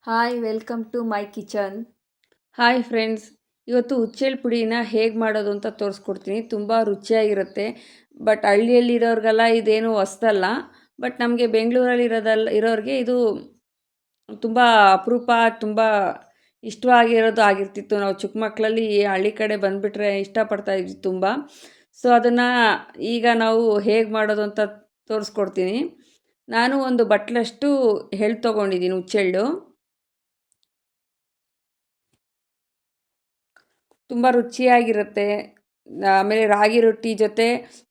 Hi welcome to my kitchen. Hi friends, ಇವತ್ತು ಹುಚ್ಚೆಳ್ಳು ಪುಡಿನ ಹೇಗೆ ಮಾಡೋದು ಅಂತ ತೋರಿಸ್ಕೊಡ್ತೀನಿ. ತುಂಬ ರುಚಿಯಾಗಿರುತ್ತೆ. ಬಟ್ ಹಳ್ಳಿಯಲ್ಲಿರೋರಿಗೆಲ್ಲ ಇದೇನು ಹೊಸ್ದಲ್ಲ. ಬಟ್ ನಮಗೆ ಬೆಂಗಳೂರಲ್ಲಿ ಇರೋರಿಗೆ ಇದು ತುಂಬ ಅಪರೂಪ, ತುಂಬ ಇಷ್ಟವಾಗಿರೋದು ಆಗಿರ್ತಿತ್ತು. ನಾವು ಚಿಕ್ಕ ಮಕ್ಕಳಲ್ಲಿ ಹಳ್ಳಿ ಕಡೆ ಬಂದುಬಿಟ್ರೆ ಇಷ್ಟಪಡ್ತಾ ಇದ್ವಿ ತುಂಬ. ಸೊ ಅದನ್ನು ಈಗ ನಾವು ಹೇಗೆ ಮಾಡೋದು ಅಂತ ತೋರಿಸ್ಕೊಡ್ತೀನಿ. ನಾನು ಒಂದು ಬಟ್ಲಷ್ಟು ಎಳ್ಳು ತೊಗೊಂಡಿದ್ದೀನಿ, ಹುಚ್ಚೆಳ್ಳು. ತುಂಬ ರುಚಿಯಾಗಿರುತ್ತೆ. ಆಮೇಲೆ ರಾಗಿ ರೊಟ್ಟಿ ಜೊತೆ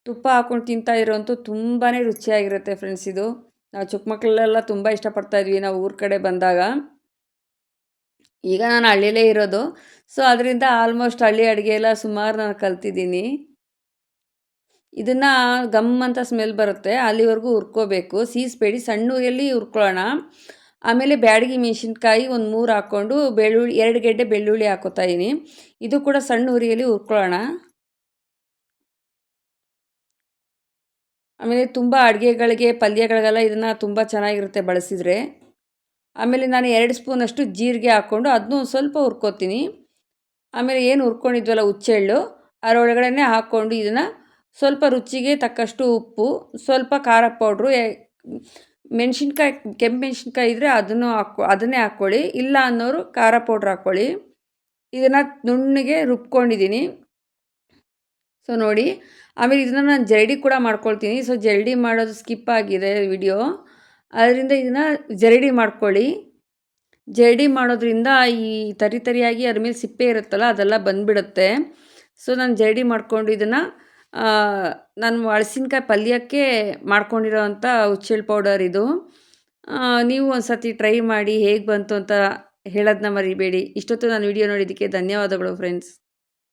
ತುಪ್ಪ ಹಾಕ್ಕೊಂಡು ತಿಂತಾ ಇರೋಂತೂ ತುಂಬಾ ರುಚಿಯಾಗಿರುತ್ತೆ ಫ್ರೆಂಡ್ಸ್ ಇದು. ನಾವು ಚಿಕ್ಕ ಮಕ್ಕಳೆಲ್ಲ ತುಂಬ ಇಷ್ಟಪಡ್ತಾಯಿದ್ವಿ ನಾವು ಊರ ಕಡೆ ಬಂದಾಗ. ಈಗ ನಾನು ಹಳ್ಳಿಯಲ್ಲೇ ಇರೋದು. ಸೊ ಅದರಿಂದ ಆಲ್ಮೋಸ್ಟ್ ಹಳ್ಳಿ ಅಡುಗೆ ಎಲ್ಲ ಸುಮಾರು ನಾನು ಕಲ್ತಿದ್ದೀನಿ. ಇದನ್ನು ಗಮ್ ಅಂತ ಸ್ಮೆಲ್ ಬರುತ್ತೆ, ಅಲ್ಲಿವರೆಗೂ ಹುರ್ಕೋಬೇಕು. ಸೀಸ್ಬೇಡಿ, ಸಣ್ಣ ಉರಿಯಲ್ಲಿ ಹುರ್ಕೊಳ್ಳೋಣ. ಆಮೇಲೆ ಬ್ಯಾಡಗಿ ಮೆಣಸಿನ್ಕಾಯಿ ಒಂದು 3 ಹಾಕ್ಕೊಂಡು ಬೆಳ್ಳುಳ್ಳಿ 2 ಗೆಡ್ಡೆ ಬೆಳ್ಳುಳ್ಳಿ ಹಾಕ್ಕೋತಾ ಇದ್ದೀನಿ. ಇದು ಕೂಡ ಸಣ್ಣ ಉರಿಯಲ್ಲಿ ಹುರ್ಕೊಳ್ಳೋಣ. ಆಮೇಲೆ ತುಂಬ ಅಡುಗೆಗಳಿಗೆ ಪಲ್ಯಗಳಿಗೆಲ್ಲ ಇದನ್ನು ತುಂಬ ಚೆನ್ನಾಗಿರುತ್ತೆ ಬಳಸಿದರೆ. ಆಮೇಲೆ ನಾನು 2 ಸ್ಪೂನಷ್ಟು ಜೀರಿಗೆ ಹಾಕ್ಕೊಂಡು ಅದನ್ನೂ ಸ್ವಲ್ಪ ಹುರ್ಕೋತೀನಿ. ಆಮೇಲೆ ಏನು ಹುರ್ಕೊಂಡಿದ್ವಲ್ಲ ಹುಚ್ಚೆಳ್ಳು, ಅದರೊಳಗಡೆ ಹಾಕ್ಕೊಂಡು ಇದನ್ನು ಸ್ವಲ್ಪ ರುಚಿಗೆ ತಕ್ಕಷ್ಟು ಉಪ್ಪು, ಸ್ವಲ್ಪ ಖಾರ ಪೌಡ್ರು, ಮೆಣಸಿನ್ಕಾಯಿ ಕೆಂಪು ಮೆಣಸಿನ್ಕಾಯಿ ಇದ್ದರೆ ಅದನ್ನೇ ಹಾಕ್ಕೊಳ್ಳಿ, ಇಲ್ಲ ಅನ್ನೋರು ಖಾರ ಪೌಡ್ರ್ ಹಾಕ್ಕೊಳ್ಳಿ. ಇದನ್ನು ನುಣ್ಣಗೆ ರುಬ್ಕೊಂಡಿದ್ದೀನಿ. ಸೊ ನೋಡಿ, ಆಮೇಲೆ ಇದನ್ನು ನಾನು ಜರಡಿ ಕೂಡ ಮಾಡ್ಕೊಳ್ತೀನಿ. ಸೊ ಜರಡಿ ಮಾಡೋದು ಸ್ಕಿಪ್ ಆಗಿದೆ ವಿಡಿಯೋ, ಅದರಿಂದ ಇದನ್ನು ಜರಡಿ ಮಾಡ್ಕೊಳ್ಳಿ. ಜರಡಿ ಮಾಡೋದ್ರಿಂದ ಈ ತರಿಯಾಗಿ ಅದ್ರ ಮೇಲೆ ಸಿಪ್ಪೆ ಇರುತ್ತಲ್ಲ ಅದೆಲ್ಲ ಬಂದುಬಿಡುತ್ತೆ. ಸೊ ನಾನು ಜರಡಿ ಮಾಡಿಕೊಂಡು ಇದನ್ನು ನಾನು ಹಲಸಿನಕಾಯಿ ಪಲ್ಯಕ್ಕೆ ಮಾಡ್ಕೊಂಡಿರೋ ಅಂಥ ಹುಚ್ಚೆಳ್ಳು ಪೌಡರ್ ಇದು. ನೀವು ಒಂದು ಸತಿ ಟ್ರೈ ಮಾಡಿ ಹೇಗೆ ಬಂತು ಅಂತ ಹೇಳೋದನ್ನ ಮರಿಬೇಡಿ. ಇಷ್ಟೊತ್ತು ನಾನು ವಿಡಿಯೋ ನೋಡಿದ್ದಕ್ಕೆ ಧನ್ಯವಾದಗಳು ಫ್ರೆಂಡ್ಸ್.